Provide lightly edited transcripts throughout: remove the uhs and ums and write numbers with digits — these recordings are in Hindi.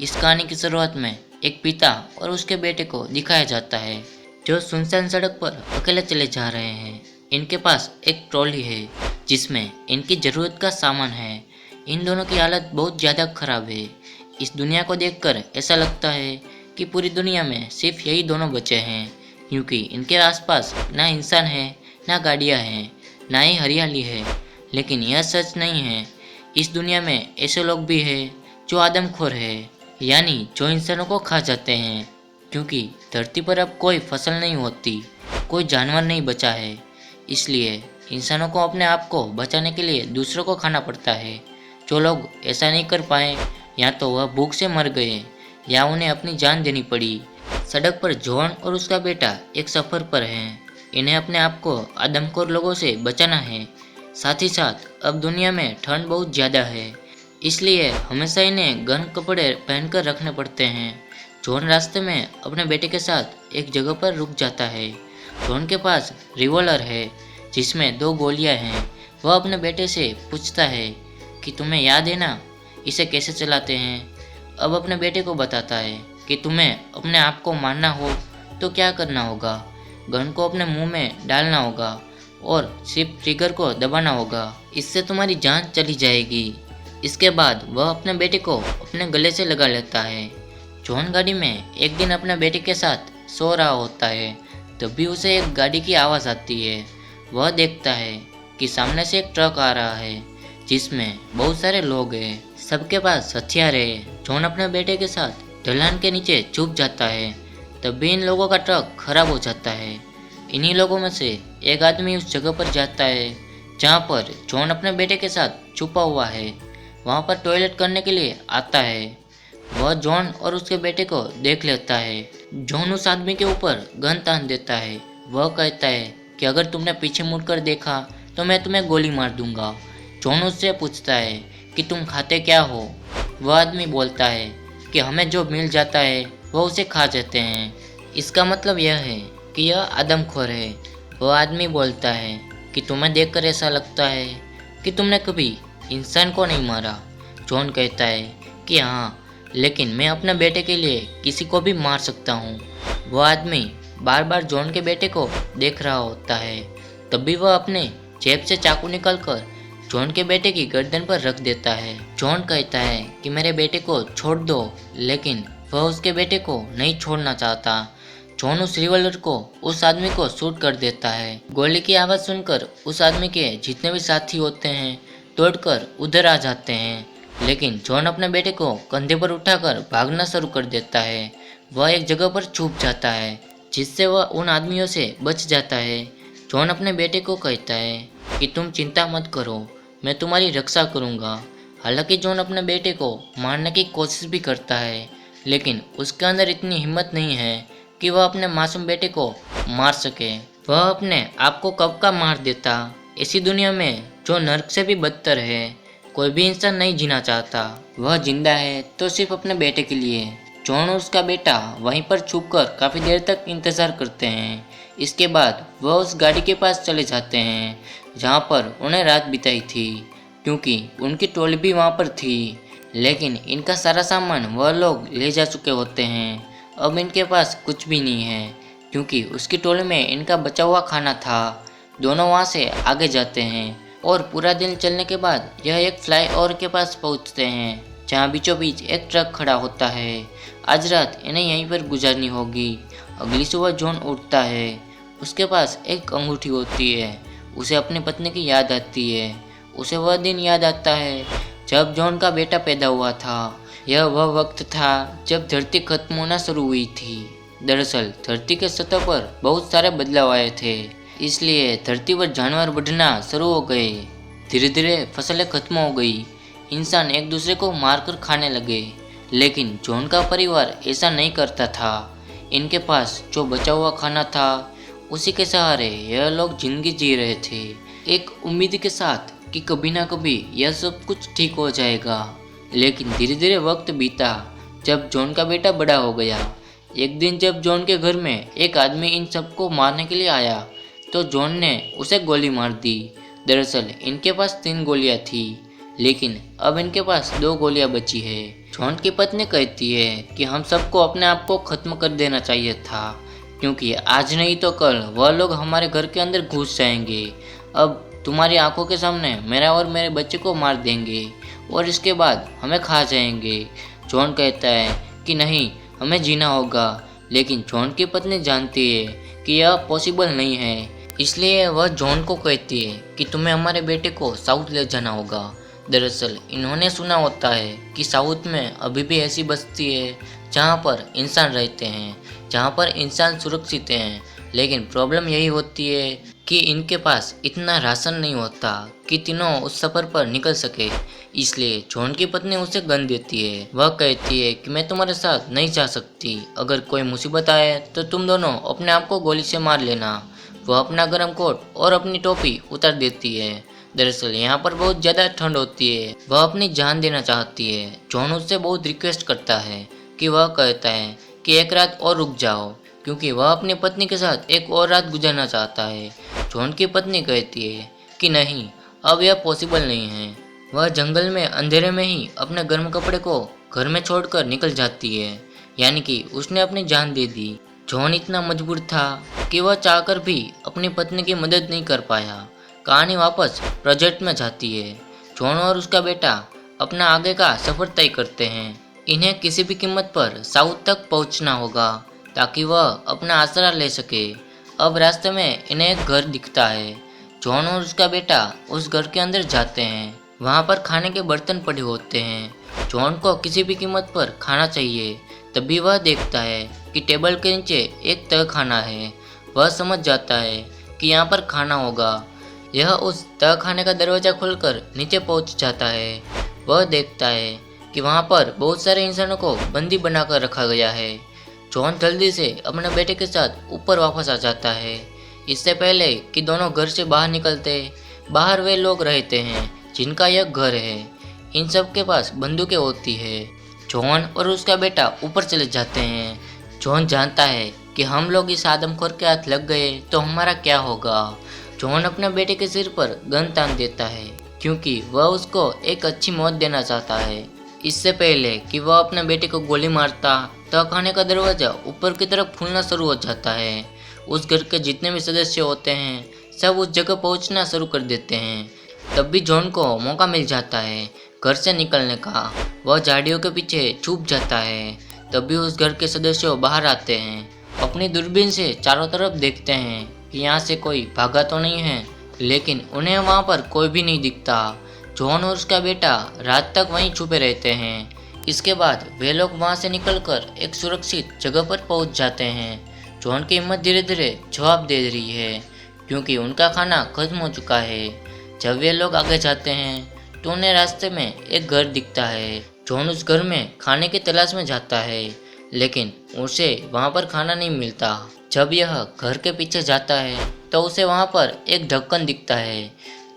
इस कहानी की शुरुआत में एक पिता और उसके बेटे को दिखाया जाता है जो सुनसान सड़क पर अकेले चले जा रहे हैं। इनके पास एक ट्रॉली है जिसमें इनकी ज़रूरत का सामान है। इन दोनों की हालत बहुत ज़्यादा खराब है। इस दुनिया को देखकर ऐसा लगता है कि पूरी दुनिया में सिर्फ यही दोनों बचे हैं, क्योंकि इनके आसपास ना इंसान है, ना गाड़ियाँ हैं, ना ही हरियाली है। लेकिन यह सच नहीं है। इस दुनिया में ऐसे लोग भी हैं जो आदमखोर है, यानी जो इंसानों को खा जाते हैं। क्योंकि धरती पर अब कोई फसल नहीं होती, कोई जानवर नहीं बचा है, इसलिए इंसानों को अपने आप को बचाने के लिए दूसरों को खाना पड़ता है। जो लोग ऐसा नहीं कर पाए, या तो वह भूख से मर गए या उन्हें अपनी जान देनी पड़ी। सड़क पर जॉन और उसका बेटा एक सफ़र पर हैं। इन्हें अपने आप को आदमखोर लोगों से बचाना है। साथ ही साथ अब दुनिया में ठंड बहुत ज़्यादा है, इसलिए हमेशा इन्हें गर्म कपड़े पहनकर रखने पड़ते हैं। जॉन रास्ते में अपने बेटे के साथ एक जगह पर रुक जाता है। जॉन के पास रिवॉल्वर है जिसमें 2 गोलियां हैं। वह अपने बेटे से पूछता है कि तुम्हें याद है ना, इसे कैसे चलाते हैं। अब अपने बेटे को बताता है कि तुम्हें अपने आप को मारना हो तो क्या करना होगा। गन को अपने मुंह में डालना होगा और सिर्फ ट्रिगर को दबाना होगा, इससे तुम्हारी जान चली जाएगी। इसके बाद वह अपने बेटे को अपने गले से लगा लेता है। जॉन गाड़ी में एक दिन अपने बेटे के साथ सो रहा होता है, तभी उसे एक गाड़ी की आवाज़ आती है। वह देखता है कि सामने से एक ट्रक आ रहा है जिसमें बहुत सारे लोग हैं, सबके पास हथियार है। जॉन अपने बेटे के साथ ढलान के नीचे छुप जाता है, तभी इन लोगों का ट्रक खराब हो जाता है। इन्हीं लोगों में से एक आदमी उस जगह पर जाता है जहाँ पर जॉन अपने बेटे के साथ छुपा हुआ है। वहाँ पर टॉयलेट करने के लिए आता है। वह जॉन और उसके बेटे को देख लेता है। जॉन उस आदमी के ऊपर गन तान देता है। वह कहता है कि अगर तुमने पीछे मुड़कर देखा तो मैं तुम्हें गोली मार दूंगा। जॉन उससे पूछता है कि तुम खाते क्या हो। वह आदमी बोलता है कि हमें जो मिल जाता है वह उसे खा जाते हैं। इसका मतलब यह है कि यह आदमखोर है। वह आदमी बोलता है कि तुम्हें देखकर ऐसा लगता है कि तुमने कभी इंसान को नहीं मारा। जॉन कहता है कि हाँ, लेकिन मैं अपने बेटे के लिए किसी को भी मार सकता हूँ। वह आदमी बार बार जॉन के बेटे को देख रहा होता है, तभी वह अपने जेब से चाकू निकालकर जॉन के बेटे की गर्दन पर रख देता है। जॉन कहता है कि मेरे बेटे को छोड़ दो, लेकिन वह उसके बेटे को नहीं छोड़ना चाहता। जॉन उस रिवॉल्वर को उस आदमी को शूट कर देता है। गोली की आवाज़ सुनकर उस आदमी के जितने भी साथी होते हैं दौड़कर उधर आ जाते हैं, लेकिन जॉन अपने बेटे को कंधे पर उठाकर भागना शुरू कर देता है। वह एक जगह पर छुप जाता है जिससे वह उन आदमियों से बच जाता है। जॉन अपने बेटे को कहता है कि तुम चिंता मत करो, मैं तुम्हारी रक्षा करूंगा। हालांकि जॉन अपने बेटे को मारने की कोशिश भी करता है, लेकिन उसके अंदर इतनी हिम्मत नहीं है कि वह अपने मासूम बेटे को मार सके। वह अपने आप को कब का मार देता। ऐसी दुनिया में जो नर्क से भी बदतर है, कोई भी इंसान नहीं जीना चाहता। वह जिंदा है तो सिर्फ अपने बेटे के लिए। जॉन और उसका बेटा वहीं पर छुपकर काफ़ी देर तक इंतज़ार करते हैं। इसके बाद वह उस गाड़ी के पास चले जाते हैं जहाँ पर उन्हें रात बिताई थी, क्योंकि उनकी टोली भी वहाँ पर थी। लेकिन इनका सारा सामान वह लोग ले जा चुके होते हैं। अब इनके पास कुछ भी नहीं है, क्योंकि उसकी टोली में इनका बचा हुआ खाना था। दोनों वहाँ से आगे जाते हैं और पूरा दिन चलने के बाद यह एक फ्लाईओवर के पास पहुँचते हैं जहाँ बीचों बीच एक ट्रक खड़ा होता है। आज रात इन्हें यहीं पर गुजारनी होगी। अगली सुबह जॉन उठता है। उसके पास एक अंगूठी होती है। उसे अपनी पत्नी की याद आती है। उसे वह दिन याद आता है जब जॉन का बेटा पैदा हुआ था। यह वह वक्त था जब धरती खत्म होना शुरू हुई थी। दरअसल धरती के सतह पर बहुत सारे बदलाव आए थे, इसलिए धरती पर जानवर बढ़ना शुरू हो गए। धीरे धीरे फसलें खत्म हो गई। इंसान एक दूसरे को मारकर खाने लगे, लेकिन जॉन का परिवार ऐसा नहीं करता था। इनके पास जो बचा हुआ खाना था उसी के सहारे यह लोग जिंदगी जी रहे थे, एक उम्मीद के साथ कि कभी ना कभी यह सब कुछ ठीक हो जाएगा। लेकिन धीरे धीरे वक्त बीता। जब जॉन का बेटा बड़ा हो गया, एक दिन जब जॉन के घर में एक आदमी इन सबको मारने के लिए आया तो जॉन ने उसे गोली मार दी। दरअसल इनके पास 3 गोलियां थी, लेकिन अब इनके पास 2 गोलियां बची है। जॉन की पत्नी कहती है कि हम सबको अपने आप को खत्म कर देना चाहिए था, क्योंकि आज नहीं तो कल वह लोग हमारे घर के अंदर घुस जाएंगे। अब तुम्हारी आंखों के सामने मेरा और मेरे बच्चे को मार देंगे और इसके बाद हमें खा जाएंगे। जॉन कहता है कि नहीं, हमें जीना होगा, लेकिन जॉन की पत्नी जानती है कि यह पॉसिबल नहीं है, इसलिए वह जॉन को कहती है कि तुम्हें हमारे बेटे को साउथ ले जाना होगा। दरअसल इन्होंने सुना होता है कि साउथ में अभी भी ऐसी बस्ती है जहाँ पर इंसान रहते हैं, जहाँ पर इंसान सुरक्षित हैं, लेकिन प्रॉब्लम यही होती है कि इनके पास इतना राशन नहीं होता कि तीनों उस सफ़र पर निकल सके। इसलिए जॉन की पत्नी उसे गन देती है। वह कहती है कि मैं तुम्हारे साथ नहीं जा सकती, अगर कोई मुसीबत आए तो तुम दोनों अपने आप को गोली से मार लेना। वह अपना गर्म कोट और अपनी टोपी उतार देती है। दरअसल यहाँ पर बहुत ज़्यादा ठंड होती है। वह अपनी जान देना चाहती है। जॉन उससे बहुत रिक्वेस्ट करता है कि वह कहता है कि एक रात और रुक जाओ, क्योंकि वह अपनी पत्नी के साथ एक और रात गुजारना चाहता है। जॉन की पत्नी कहती है कि नहीं, अब यह पॉसिबल नहीं है। वह जंगल में अंधेरे में ही अपने गर्म कपड़े को घर में छोड़कर निकल जाती है, यानी कि उसने अपनी जान दे दी। जॉन इतना मजबूर था कि वह चाहकर भी अपनी पत्नी की मदद नहीं कर पाया। कहानी वापस प्रोजेक्ट में जाती है। जॉन और उसका बेटा अपना आगे का सफर तय करते हैं। इन्हें किसी भी कीमत पर साउथ तक पहुंचना होगा ताकि वह अपना आसरा ले सके। अब रास्ते में इन्हें एक घर दिखता है। जॉन और उसका बेटा उस घर के अंदर जाते हैं। वहाँ पर खाने के बर्तन पड़े होते हैं। जॉन को किसी भी कीमत पर खाना चाहिए। तभी वह देखता है कि टेबल के नीचे एक तह खाना है। वह समझ जाता है कि यहाँ पर खाना होगा। यह उस तह खाने का दरवाज़ा खोलकर नीचे पहुँच जाता है। वह देखता है कि वहाँ पर बहुत सारे इंसानों को बंदी बनाकर रखा गया है। जॉन जल्दी से अपने बेटे के साथ ऊपर वापस आ जाता है, इससे पहले कि दोनों घर से बाहर निकलते। बाहर वे लोग रहते हैं जिनका यह घर है। इन सब के पास बंदूकें होती है। जॉन और उसका बेटा ऊपर चले जाते हैं। जॉन जानता है कि हम लोग इस आदमखोर के हाथ लग गए तो हमारा क्या होगा। जॉन अपने बेटे के सिर पर गन तान देता है, क्योंकि वह उसको एक अच्छी मौत देना चाहता है। इससे पहले कि वह अपने बेटे को गोली मारता, तह खाने का दरवाज़ा ऊपर की तरफ खुलना शुरू हो जाता है। उस घर के जितने भी सदस्य होते हैं सब उस जगह पहुंचना शुरू कर देते हैं। तब भी जॉन को मौका मिल जाता है घर से निकलने का। वह झाड़ियों के पीछे छुप जाता है। तभी उस घर के सदस्य बाहर आते हैं। अपनी दूरबीन से चारों तरफ देखते हैं कि यहाँ से कोई भागा तो नहीं है, लेकिन उन्हें वहाँ पर कोई भी नहीं दिखता। जॉन और उसका बेटा रात तक वहीं छुपे रहते हैं। इसके बाद वे लोग वहाँ से निकलकर एक सुरक्षित जगह पर पहुँच जाते हैं। जॉन की हिम्मत धीरे धीरे जवाब दे रही है, क्योंकि उनका खाना खत्म हो चुका है। जब वे लोग आगे जाते हैं तो उन्हें रास्ते में एक घर दिखता है। जॉन उस घर में खाने की तलाश में जाता है, लेकिन उसे वहाँ पर खाना नहीं मिलता। जब यह घर के पीछे जाता है तो उसे वहाँ पर एक ढक्कन दिखता है।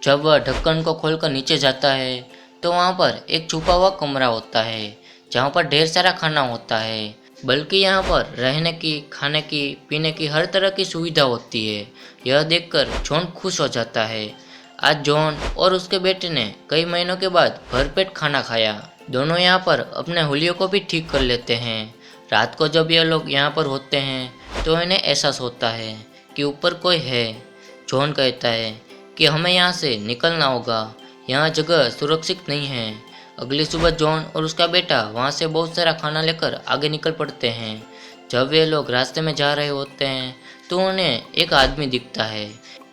जब वह ढक्कन को खोलकर नीचे जाता है तो वहाँ पर एक छुपा हुआ कमरा होता है, जहाँ पर ढेर सारा खाना होता है। बल्कि यहाँ पर रहने की, खाने की, पीने की हर तरह की सुविधा होती है। यह देखकर जॉन खुश हो जाता है। आज जॉन और उसके बेटे ने कई महीनों के बाद भरपेट खाना खाया। दोनों यहाँ पर अपने हुलियों को भी ठीक कर लेते हैं। रात को जब यह लोग यहाँ पर होते हैं तो इन्हें एहसास होता है कि ऊपर कोई है। जॉन कहता है कि हमें यहाँ से निकलना होगा, यहाँ जगह सुरक्षित नहीं है। अगली सुबह जॉन और उसका बेटा वहाँ से बहुत सारा खाना लेकर आगे निकल पड़ते हैं। जब वे लोग रास्ते में जा रहे होते हैं तो उन्हें एक आदमी दिखता है।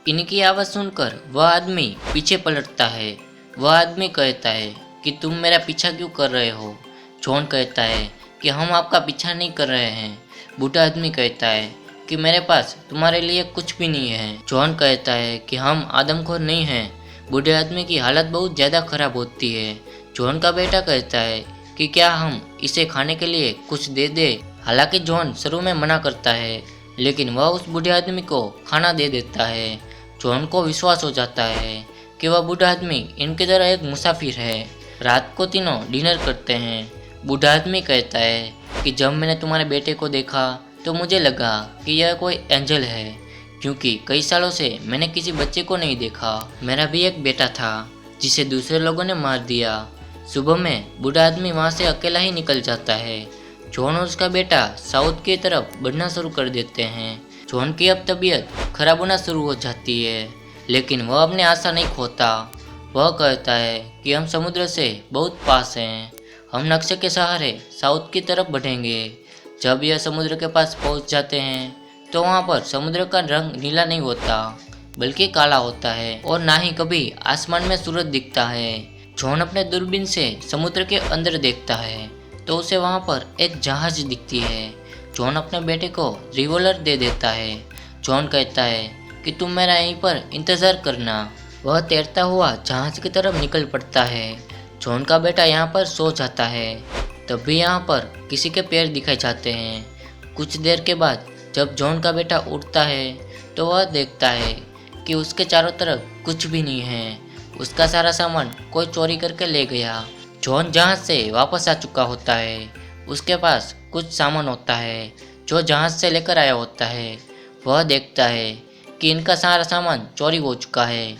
इनकी आवाज़ सुनकर वह आदमी पीछे पलटता है। वह आदमी कहता है कि तुम मेरा पीछा क्यों कर रहे हो। जॉन कहता है कि हम आपका पीछा नहीं कर रहे हैं। बूढ़ा आदमी कहता है कि मेरे पास तुम्हारे लिए कुछ भी नहीं है। जॉन कहता है कि हम आदमखोर नहीं हैं। बूढ़े आदमी की हालत बहुत ज़्यादा खराब होती है। जॉन का बेटा कहता है कि क्या हम इसे खाने के लिए कुछ दे दे। हालांकि जॉन शुरू में मना करता है, लेकिन वह उस बूढ़े आदमी को खाना दे देता है। जॉन को विश्वास हो जाता है कि वह बूढ़ा आदमी इनकी तरह एक मुसाफिर है। रात को तीनों डिनर करते हैं। बूढ़ा आदमी कहता है कि जब मैंने तुम्हारे बेटे को देखा तो मुझे लगा कि यह कोई एंजल है, क्योंकि कई सालों से मैंने किसी बच्चे को नहीं देखा। मेरा भी एक बेटा था जिसे दूसरे लोगों ने मार दिया। सुबह में बूढ़ा आदमी वहाँ से अकेला ही निकल जाता है। जॉन और उसका बेटा साउथ की तरफ बढ़ना शुरू कर देते हैं। जॉन की अब तबीयत खराब होना शुरू हो जाती है, लेकिन वह अपनी आशा नहीं खोता। वह कहता है कि हम समुद्र से बहुत पास हैं, हम नक्शे के सहारे साउथ की तरफ बढ़ेंगे। जब यह समुद्र के पास पहुंच जाते हैं तो वहां पर समुद्र का रंग नीला नहीं होता बल्कि काला होता है और ना ही कभी आसमान में सूरज दिखता है। जॉन अपने दूरबीन से समुद्र के अंदर देखता है तो उसे वहां पर एक जहाज दिखती है। जॉन अपने बेटे को रिवॉल्वर दे देता है। जॉन कहता है कि तुम मेरा यहीं पर इंतज़ार करना। वह तैरता हुआ जहाज की तरफ निकल पड़ता है। जॉन का बेटा यहाँ पर सो जाता है। तब भी यहाँ पर किसी के पैर दिखाई जाते हैं। कुछ देर के बाद जब जॉन का बेटा उठता है तो वह देखता है कि उसके चारों तरफ कुछ भी नहीं है। उसका सारा सामान कोई चोरी करके ले गया। जॉन जहाज से वापस आ चुका होता है। उसके पास कुछ सामान होता है जो जहाज से लेकर आया होता है। वह देखता है कि इनका सारा सामान चोरी हो चुका है।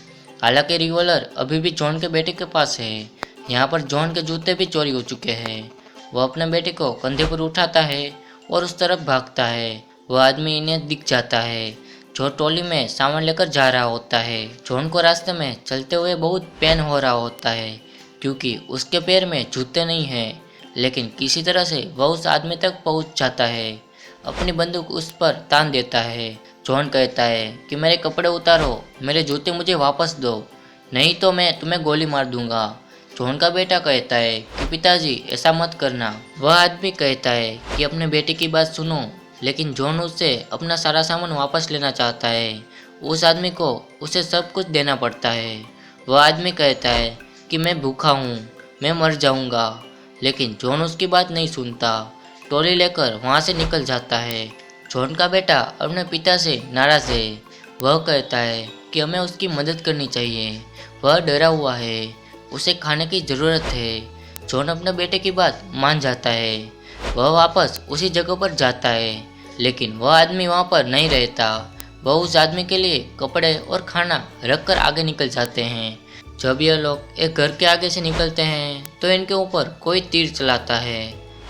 हालांकि रिवॉल्वर अभी भी जॉन के बेटे के पास है। यहाँ पर जॉन के जूते भी चोरी हो चुके हैं। वह अपने बेटे को कंधे पर उठाता है और उस तरफ भागता है। वह आदमी इन्हें दिख जाता है जो ट्रॉली में सामान लेकर जा रहा होता है। जॉन को रास्ते में चलते हुए बहुत पेन हो रहा होता है क्योंकि उसके पैर में जूते नहीं हैं, लेकिन किसी तरह से वह उस आदमी तक पहुंच जाता है। अपनी बंदूक उस पर तान देता है। जॉन कहता है कि मेरे कपड़े उतारो, मेरे जूते मुझे वापस दो, नहीं तो मैं तुम्हें गोली मार दूंगा। जॉन का बेटा कहता है कि पिताजी ऐसा मत करना। वह आदमी कहता है कि अपने बेटे की बात सुनो, लेकिन जॉन उससे अपना सारा सामान वापस लेना चाहता है। उस आदमी को उसे सब कुछ देना पड़ता है। वह आदमी कहता है कि मैं भूखा हूँ, मैं मर जाऊँगा, लेकिन जॉन उसकी बात नहीं सुनता। ट्रॉली लेकर वहाँ से निकल जाता है। जॉन का बेटा अपने पिता से नाराज़ है। वह कहता है कि हमें उसकी मदद करनी चाहिए। वह डरा हुआ है, उसे खाने की ज़रूरत है। जॉन अपने बेटे की बात मान जाता है। वह वापस उसी जगह पर जाता है, लेकिन वह आदमी वहाँ पर नहीं रहता। वह उस आदमी के लिए कपड़े और खाना रखकर आगे निकल जाते हैं। जब यह लोग एक घर के आगे से निकलते हैं तो इनके ऊपर कोई तीर चलाता है।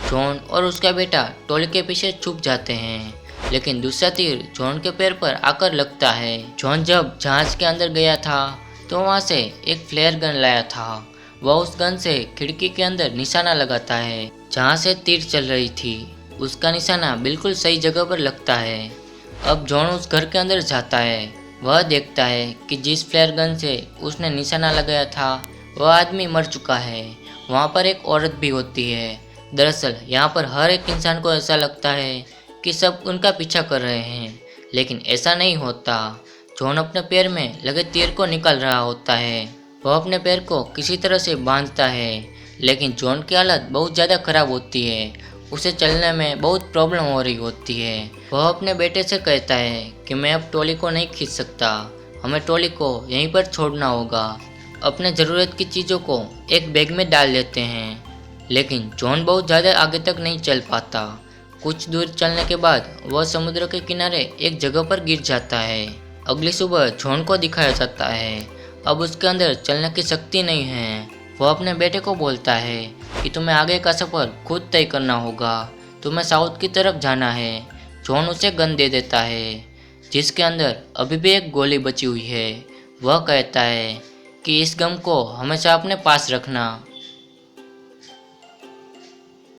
जॉन और उसका बेटा ट्रॉली के पीछे छुप जाते हैं, लेकिन दूसरा तीर जॉन के पैर पर आकर लगता है। जॉन जब जहाज के अंदर गया था तो वहाँ से एक फ्लेयर गन लाया था। वह उस गन से खिड़की के अंदर निशाना लगाता है जहाँ से तीर चल रही थी। उसका निशाना बिल्कुल सही जगह पर लगता है। अब जॉन उस घर के अंदर जाता है। वह देखता है कि जिस फ्लेयर गन से उसने निशाना लगाया था वह आदमी मर चुका है। वहाँ पर एक औरत भी होती है। दरअसल यहाँ पर हर एक इंसान को ऐसा लगता है कि सब उनका पीछा कर रहे हैं, लेकिन ऐसा नहीं होता। जॉन अपने पैर में लगे तीर को निकाल रहा होता है। वह अपने पैर को किसी तरह से बांधता है, लेकिन जॉन की हालत बहुत ज़्यादा खराब होती है। उसे चलने में बहुत प्रॉब्लम हो रही होती है। वह अपने बेटे से कहता है कि मैं अब ट्रॉली को नहीं खींच सकता, हमें ट्रॉली को यहीं पर छोड़ना होगा। अपने ज़रूरत की चीज़ों को एक बैग में डाल लेते हैं, लेकिन जॉन बहुत ज़्यादा आगे तक नहीं चल पाता। कुछ दूर चलने के बाद वह समुद्र के किनारे एक जगह पर गिर जाता है। अगली सुबह जॉन को दिखाया जाता है। अब उसके अंदर चलने की शक्ति नहीं है। वह अपने बेटे को बोलता है कि तुम्हें आगे का सफ़र खुद तय करना होगा, तुम्हें साउथ की तरफ जाना है। जॉन उसे गन दे देता है जिसके अंदर अभी भी एक गोली बची हुई है। वह कहता है कि इस गम को हमेशा अपने पास रखना,